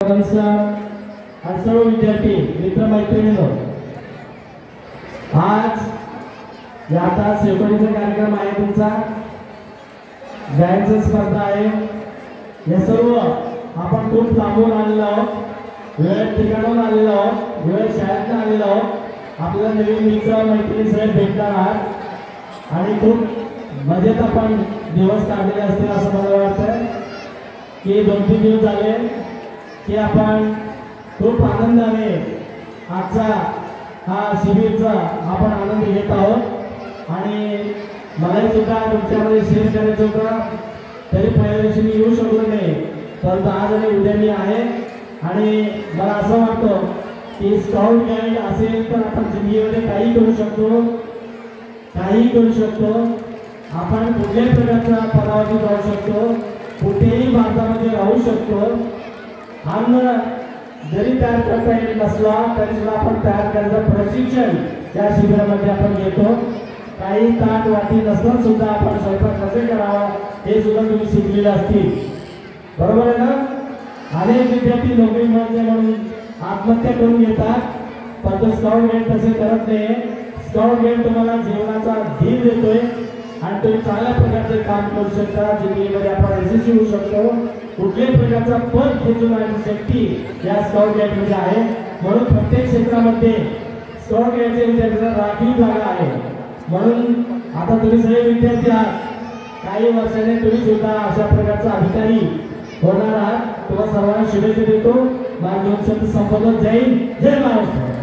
सर्व विद्यार्थी मित्र मैत्रिणींनो, आज याचा शेवटचा कार्यक्रम आहे तुमचा गायनची स्पर्धा आहे। हे सर्व आपण खूप लांबून आलेलो आहोत, वेळ ठिकाणून आलेलो आहोत, वेळ शाळेतून आलेलो आहोत। आपल्याला नवीन मित्र मैत्रिणी सगळे भेटणार आहात आणि खूप मजेत आपण दिवस काढलेले असतील असं मला वाटतं की 2-3 दिवस झाले की आपण खूप आनंदाने आजचा हा शिबिरचा आपण आनंद घेत आहोत। आणि मला सुद्धा तुमच्यामध्ये शेअर करायचं होतं, तरी पहिल्या दिवशी मी येऊ शकलो नाही, परंतु आज आणि उद्या मी आहे। आणि मला असं वाटतं की स्काउट गाईड असेल तर आपण जिंदगीमध्ये काही करू शकतो, काही करू शकतो। आपण कुठल्याही प्रकारच्या पदावरती जाऊ शकतो, कुठेही भारतामध्ये राहू शकतो। अन्न जरी तयार करता येत नसला तरी सुद्धा आपण तयार करायचं प्रशिक्षण या शिबिरामध्ये आपण घेतो। काही ताट वाटी नसताना सुद्धा आपण स्वयंपाक कसे करावा हे सुद्धा तुम्ही शिकलेले असतील, बरोबर आहे ना। अनेक विद्यार्थी नोकरी मिळत नाही म्हणून आत्महत्या करून घेतात, पण स्काउट गाईड तसे करत नाही। स्काउट गाईड तुम्हाला जीवनाचा धीर देतोय आणि तुम्ही चांगल्या प्रकारचे काम करू शकता, जिंदगीमध्ये आपण यशस्वी होऊ शकतो। कुठल्याही प्रकारचा पद खेचून आणण्याची शक्ती या स्काउट गाईडमध्ये आहे। म्हणून प्रत्येक क्षेत्रामध्ये स्काउट गाईडचे विद्यार्थ्यांना राखीव जागा आहे। म्हणून आता तुम्ही सगळे विद्यार्थी आहात, काही वर्षाने तुम्ही सुद्धा अशा प्रकारचा अधिकारी होणार आहात। तुम्हाला सर्वांना शुभेच्छा देतो। माझे शब्द संपवत जाईल। जय महाराष्ट्र।